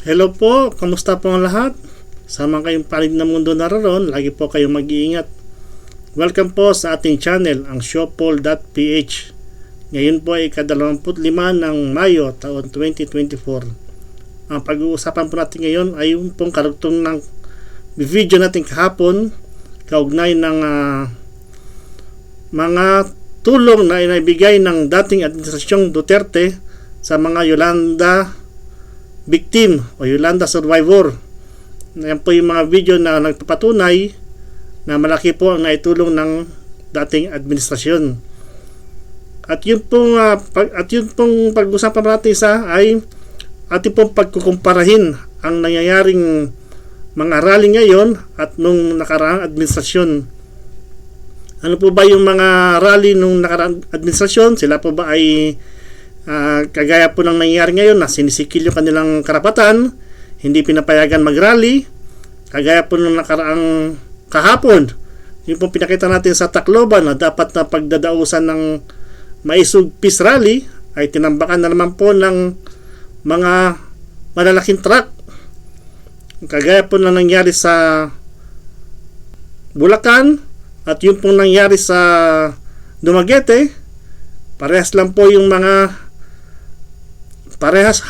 Hello po, kamusta po ang lahat? Sama kayong panig na mundo naroon, lagi po kayong mag-iingat. Welcome po sa ating channel, ang Showpol.ph. Ngayon po ay ika-25 ng Mayo, taon 2024. Ang pag-uusapan po natin ngayon ay yung pong karugtong ng video natin kahapon, kaugnay ng mga tulong na inibigay ng dating administrasyong Duterte sa mga Yolanda victim o Yolanda survivor. Yan po yung mga video na nagpapatunay na malaki po ang naitulong ng dating administrasyon. At yun pong pag-usapan natin ay ating pong pagkukumparahin ang nangyayaring mga rally ngayon at nung nakaraang administrasyon. Ano po ba yung mga rally nung nakaraang administrasyon? Sila po ba ay kagaya po ng nangyayari ngayon na sinisikil yung kanilang karapatan, hindi pinapayagan mag-rally, kagaya po ng nakaraang kahapon, yung po pinakita natin sa Tacloban na dapat na pagdadausan ng Maisog Peace Rally ay tinambakan na naman po ng mga malalaking truck, kagaya po ng nangyari sa Bulacan at yung pong nangyari sa Dumaguete. Parehas lang po yung mga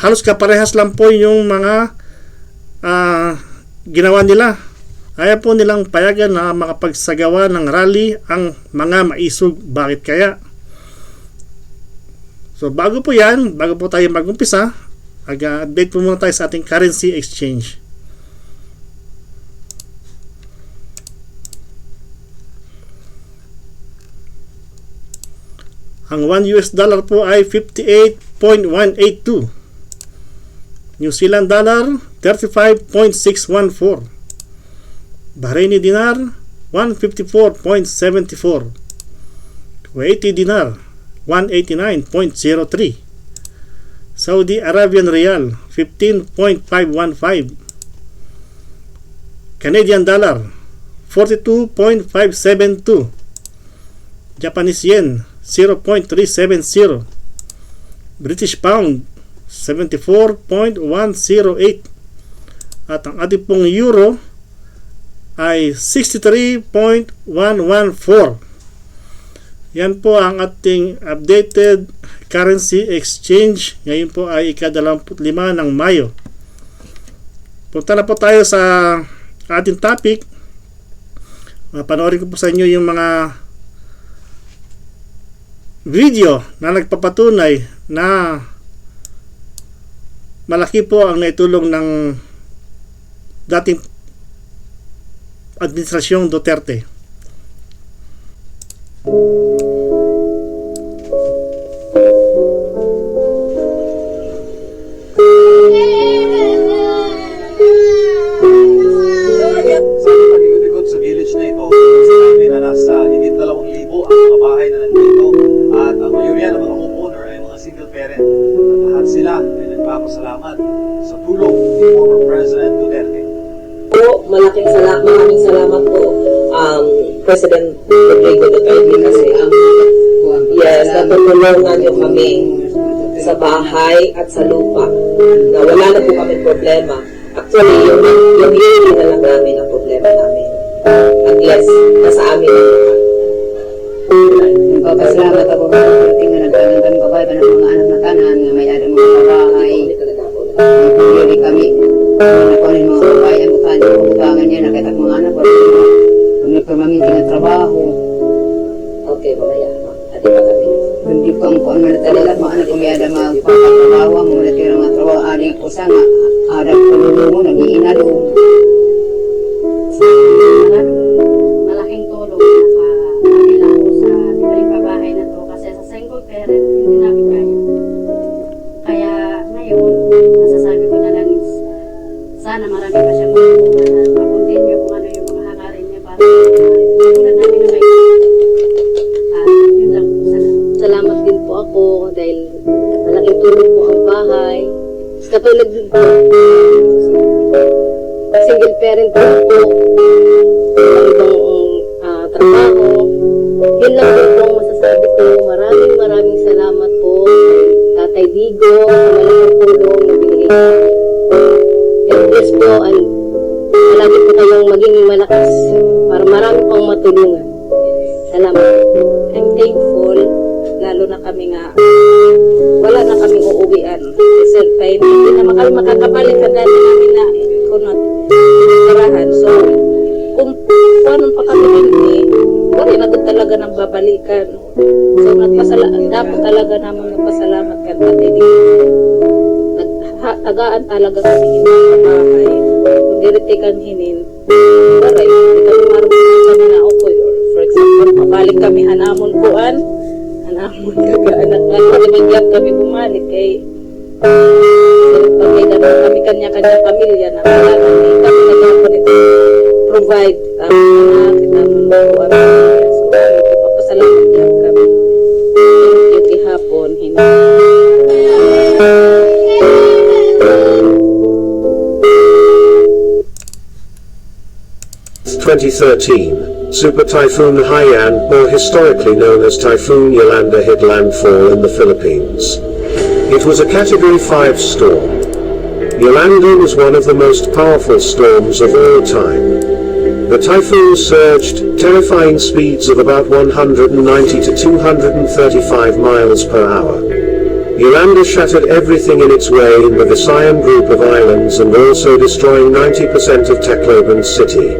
halos kaparehas lang po yung mga ginawa nila. Ayaw po nilang payagan na makapagsagawa ng rally ang mga maisog. Bakit kaya? So bago po tayo mag-umpisa, update po muna tayo sa ating currency exchange. Ang 1 US dollar po ay 58.182. New Zealand dollar 35.614. Bahraini dinar 154.74. Kuwaiti dinar 189.03. Saudi Arabian Riyal 15.515. Canadian dollar 42.572. Japanese yen 0.370. British pound 74.108. At ang ating pong euro ay 63.114. Yan po ang ating updated currency exchange. Ngayon po ay ika-25 ng Mayo. Punta na po tayo sa ating topic. Panoorin ko po sa inyo yung mga video na nagpapatunay na malaki po ang naitulong ng dating administrasyong Duterte. Sa village na ito, sinabi na nasa higit 2,000 ang mga bahay na nandito at ang mayorya ng mga homeowner ay mga single parent. At lahat sila ay nagpapasalamat sa tulong ni former President Duterte. Maraming salamat po President Rodrigo Duterte kasi natutulungan niyo kami sa bahay at sa lupa na wala na po kami problema. Actually, yung hili na lang namin ang problema namin. At yes, nasa amin ang lahat. Nagpapasalamat ako sa pagdating na nagkalantan ko ba ng mga anak na tanan na may adang mga bahay. Nagpapili kami. Nakunin mga babae ang bukan niya. Bukangan niya nakita mga anak ko. Kung nagpamamitin na trabaho. Okay, mamaya. Ati pa kami. Hindi ko ang kuan malatalat mga anak ko may adang mga pagkatrabaho. Mga natira mga trabaho. Aling ko sa nga. Adang palulungo. Nag-iinalo. Malaking tulong na kanila ko sa libreng pabahay na to kasi sa single parent hindi namin kaya. Kaya ngayon, masasabi ko na lang sana marami pa siyang matulungan at makontinue kung ano yung mga hangarin niya para tulad namin na may at yun lang po sana. Salamat din po ako dahil malaking tulong po ang bahay. Katulad din po, single parent po po, ibang trabaho. Yun lang po ang masasabi ko. Maraming salamat po kay Tatay Digo sa malaking tulong na binigay niya. nyo, palagi po kayong maging malakas para marami pang matulungan. Salamat. I'm thankful, lalo na kami nga, wala na kaming uuwian. Recent time, hindi na kami makakabalik ang dati namin na kunot, tirahan. So, kung paano pa kami hindi, wala na doon talaga nang babalikan. So, dapat talaga naman nagpasalamat ka dati. Tagaan talaga kami hindi sa bahay. Kung diritikan hinin, para hindi kami marunong kami na okay. Or for example, mabalik kami hanamon kuan, hanamon kagaanak na kami kami bumalik kay kami kanya-kanya pamilya na kailangan kami nagkakaroon ito provide kita mo kuan. So, papasalamat yan kami. Thank you hapon. 2013, Super Typhoon Haiyan, or historically known as Typhoon Yolanda, hit landfall in the Philippines. It was a Category 5 storm. Yolanda was one of the most powerful storms of all time. The typhoon surged, terrifying speeds of about 190 to 235 miles per hour. Yolanda shattered everything in its way in the Visayan group of islands and also destroying 90% of Tacloban city.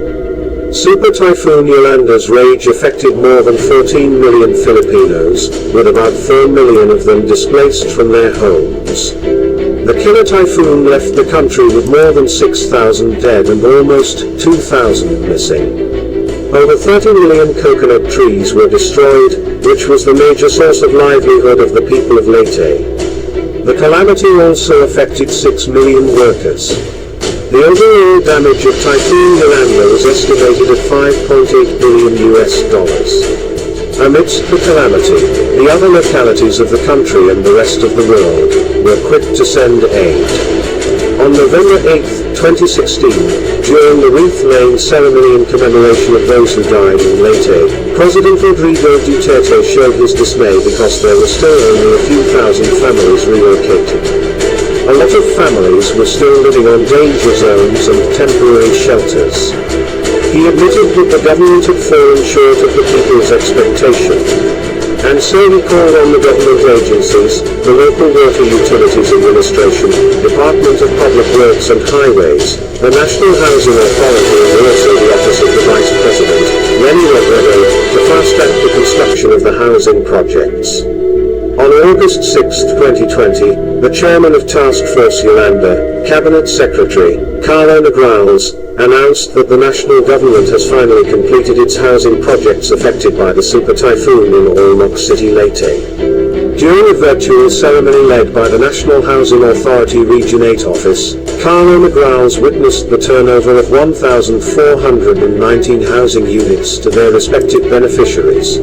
Super Typhoon Yolanda's rage affected more than 14 million Filipinos, with about 4 million of them displaced from their homes. The killer typhoon left the country with more than 6,000 dead and almost 2,000 missing. Over 30 million coconut trees were destroyed, which was the major source of livelihood of the people of Leyte. The calamity also affected 6 million workers. The overall damage of Typhoon Yolanda was estimated at $5.8 billion. Amidst the calamity, the other localities of the country and the rest of the world were quick to send aid. On November 8, 2016, during the wreath-laying ceremony in commemoration of those who died in Leyte, President Rodrigo Duterte showed his dismay because there were still only a few thousand families relocated. A lot of families were still living on danger zones and temporary shelters. He admitted that the government had fallen short of the people's expectation. And so he called on the government agencies, the local water utilities administration, Department of Public Works and Highways, the National Housing Authority and also the Office of the Vice President, Lenny Robredo, to fast-track the construction of the housing projects. On August 6, 2020, the chairman of Task Force Yolanda, Cabinet Secretary, Carlo Negrales, announced that the national government has finally completed its housing projects affected by the super typhoon in Ormoc City, Leyte. During a virtual ceremony led by the National Housing Authority Region 8 office, Carlo Negrales witnessed the turnover of 1,419 housing units to their respective beneficiaries.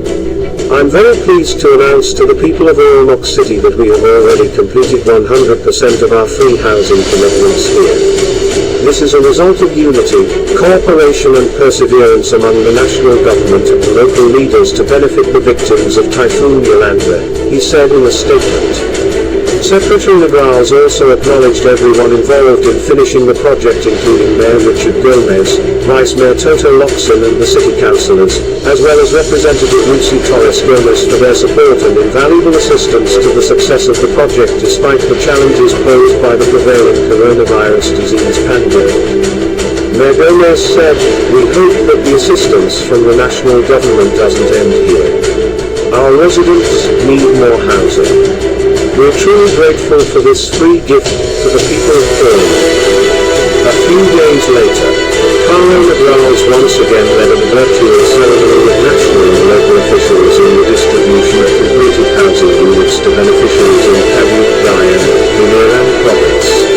I'm very pleased to announce to the people of Ormoc City that we have already completed 100% of our free housing commitments here. This is a result of unity, cooperation and perseverance among the national government and the local leaders to benefit the victims of Typhoon Yolanda, he said in a statement. Secretary Negrales also acknowledged everyone involved in finishing the project, including Mayor Richard Gomez, Vice Mayor Toto Locsin and the city councillors, as well as Representative Lucy Torres Gomez for their support and invaluable assistance to the success of the project despite the challenges posed by the prevailing coronavirus disease pandemic. Mayor Gomez said, "We hope that the assistance from the national government doesn't end here. Our residents need more housing. We're truly grateful for this free gift to the people of Ormoc." A few days later, Carlo Negrales once again led a virtual ceremony with national and local officials in the distribution of completed housing units to beneficiaries in Cavite, Guyana, Buniran province.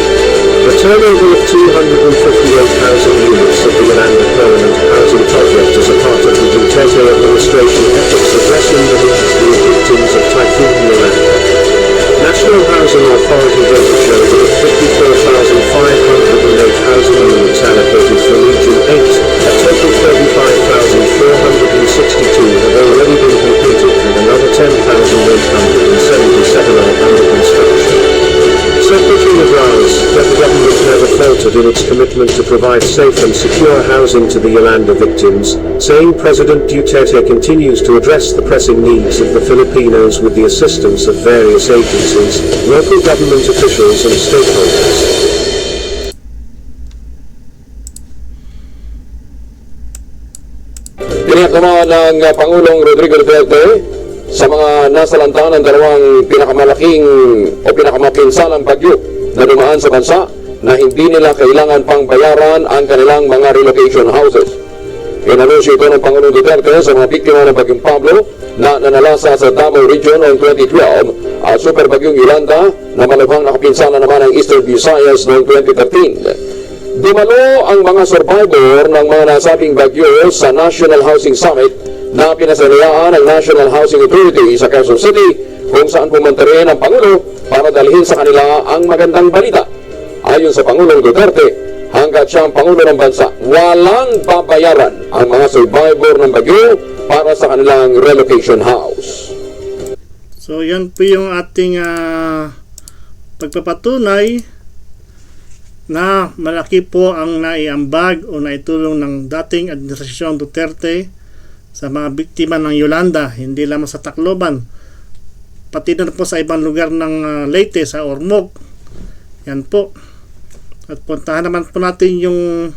The turnover of 258 housing units of the Yolanda Permanent Housing Project as a part of the Duterte administration efforts addressing the victims of Typhoon Yolanda. National Housing Authority data shows that 54,508 housing units allocated for Region 8, a total 35,462 have already been completed and another 10,877 are under construction. Secretary Negrales said the government never faltered in its commitment to provide safe and secure housing to the Yolanda victims, saying President Duterte continues to address the pressing needs of the Filipinos with the assistance of various agencies, local government officials and stakeholders. Tiniyak naman ng Pangulong Rodrigo Duterte sa mga nasalanta ng dalawang pinakamalaking o pinakamapinsalang bagyo na dumaan sa bansa na hindi nila kailangan pang bayaran ang kanilang mga relocation houses. Inanunsyo ito ng Pangulong Duterte sa mga biktima ng Bagyong Pablo na nanalasa sa Davao Region noong 2012 at Super Bagyong Yolanda na malubhang nakapinsala naman ang Eastern Visayas noong 2013. Dumalo ang mga survivor ng mga nasabing bagyo sa National Housing Summit na pinasalayaan ng National Housing Authority sa Quezon City, kung saan pumunta rin ang Pangulo para dalhin sa kanila ang magandang balita. Ayon sa Pangulong Duterte, hanggat siyang Pangulo ng bansa, walang babayaran ang mga survivor ng bagyo para sa kanilang relocation house. So yan po yung ating pagpapatunay na malaki po ang naiambag o naitulong ng dating administrasyon Duterte sa mga biktima ng Yolanda, hindi lamang sa Tacloban, pati na po sa ibang lugar ng Leyte, sa Ormoc. Yan po. At puntahan naman po natin yung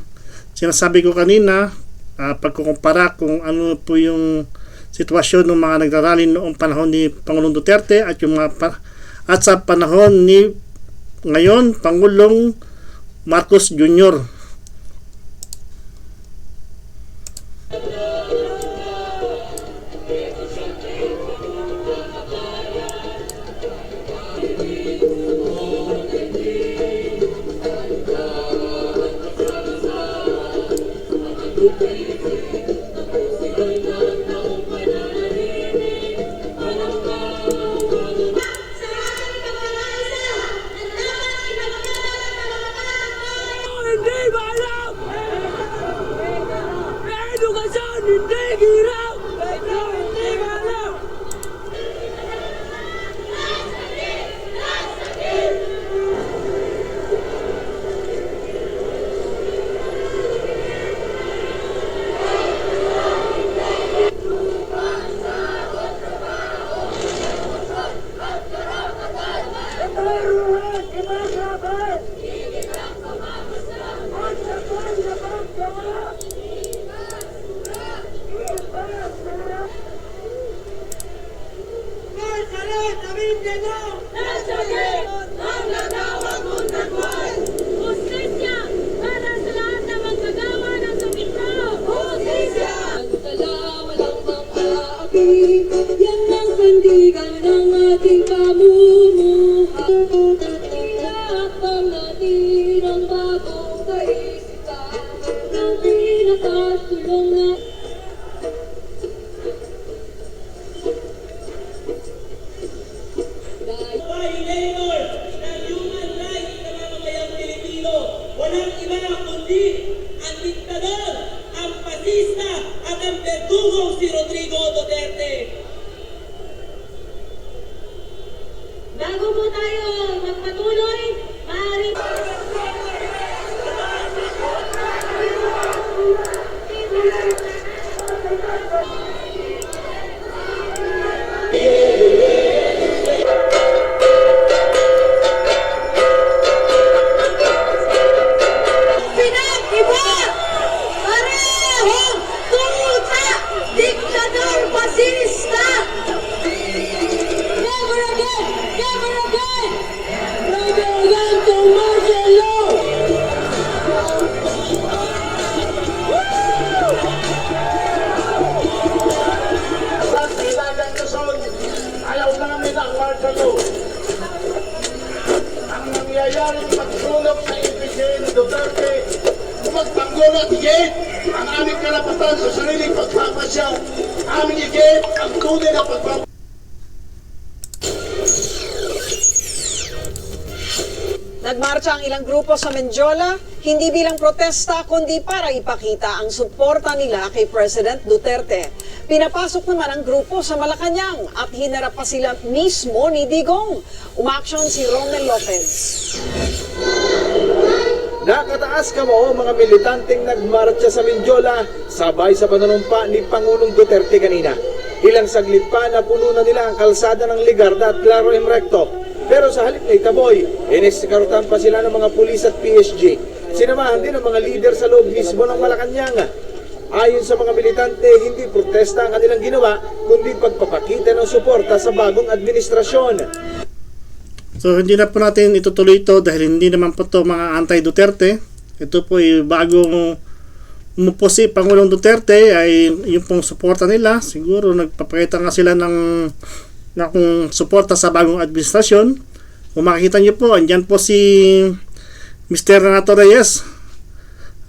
sinasabi ko kanina, pagkukumpara kung ano po yung sitwasyon ng mga nagrarally noong panahon ni Pangulong Duterte at yung at sa panahon ni ngayon Pangulong Marcos Jr. Yan ang sandigan ng ating pamumuhay. Tinakpan natin ang bagong kaisipan ng pinakasulong na violator ng human rights ng mamamayang Pilipino. Walang iba kundi ang diktador, ang pasista at ang verdugong si Rodrigo Duterte. bago po tayo magpatuloy, maaari Pinag-iba! Parehong tuta! Diktador pasista! never again! Never again! Never again to martial law! Ayaw namin ang martial law. Ang nangyayaring pagsulog sa impeachment ni Duterte, magtanggol at higit ang aming karapatan sa sariling pagpapasya. Aming higit ang tunay na pagpapasya. Nagmarcha ang ilang grupo sa Mendiola, hindi bilang protesta kundi para ipakita ang suporta nila kay President Duterte. Pinapasok naman ang grupo sa Malacanang at hinarap pa sila mismo ni Digong. Umaksyon si Ronel Lopez. Nakataas kamao mga militanteng nagmarcha sa Mindiola sabay sa panunumpa ni Pangulong Duterte kanina. Ilang saglit pa na puno na nila ang kalsada ng Ligarda at Claro M. Recto. Pero sa halip na itaboy, inisikarutan pa sila ng mga pulis at PSG. Sinamahan din ng mga lider sa loob mismo ng Malacanang. Ayon sa mga militante, hindi protesta ang kanilang ginawa, kundi pagpapakita ng suporta sa bagong administrasyon. So hindi na po natin itutuloy ito dahil hindi naman po ito mga anti-Duterte. Ito po ay bagong umupo si Pangulong Duterte ay yung pong suporta nila. Siguro nagpapakita nga sila ng suporta sa bagong administrasyon. Kung makikita nyo po, andyan po si Mr. Renato Reyes.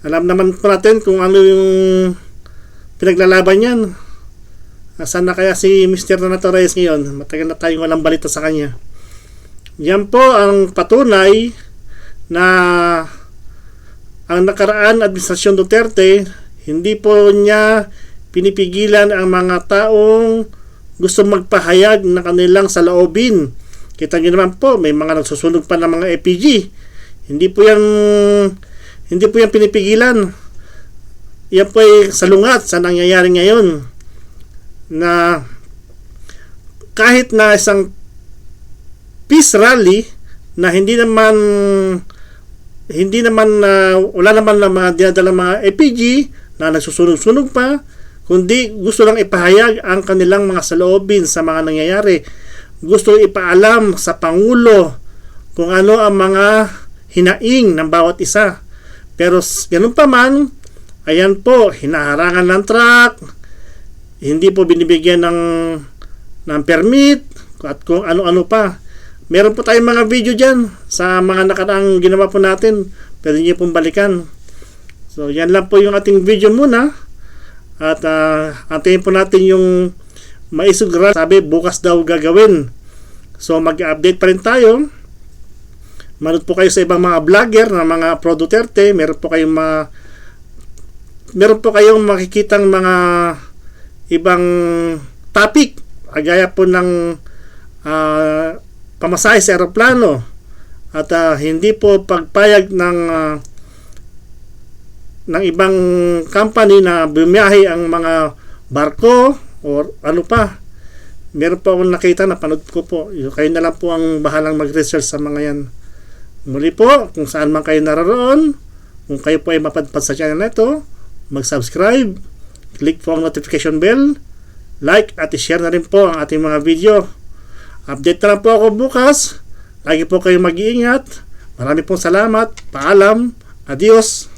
Alam naman po natin kung ano yung pinaglalaban yan. Saan na kaya si Mr. Renato Reyes ngayon? Matagal na tayong walang balita sa kanya. Yan po ang patunay na ang nakaraan administrasyon Duterte, hindi po niya pinipigilan ang mga taong gusto magpahayag ng kanilang saloobin. Kita niyo naman po, may mga nagsusunog pa ng mga EPG. Hindi po yan pinipigilan. Yan po ay salungat sa nangyayari ngayon na kahit na isang peace rally na wala naman na mga dinadalang mga EPG na nagsusunog-sunog pa, kundi gusto lang ipahayag ang kanilang mga saloobin sa mga nangyayari. Gusto ipaalam sa Pangulo kung ano ang mga hinaing ng bawat isa. Pero ganun pa man, ayan po, hinaharangan ng truck, hindi po binibigyan ng permit, at kung ano-ano pa. Meron po tayong mga video dyan sa mga nakaraang ginawa po natin. Pwede nyo pong balikan. So, yan lang po yung ating video muna. At antayin po natin yung maisugra. Sabi, bukas daw gagawin. So, mag-update pa rin tayo. Manood po kayo sa ibang mga vlogger na mga pro Duterte. Meron po kayong makikitang mga ibang topic. Kagaya po ng pamasahe sa aeroplano at hindi po pagpayag ng ibang company na bumiyahe ang mga barko or ano pa. Meron po akong nakita na panood ko po. Kayo na lang po ang bahalang mag-research sa mga yan. Muli po, kung saan man kayo naroon, kung kayo po ay mapadpad sa channel na ito, mag-subscribe, click po ang notification bell, like at i-share na rin po ang ating mga video. Update na lang po ako bukas. Lagi po kayong mag-iingat. Marami pong salamat. Paalam. Adios.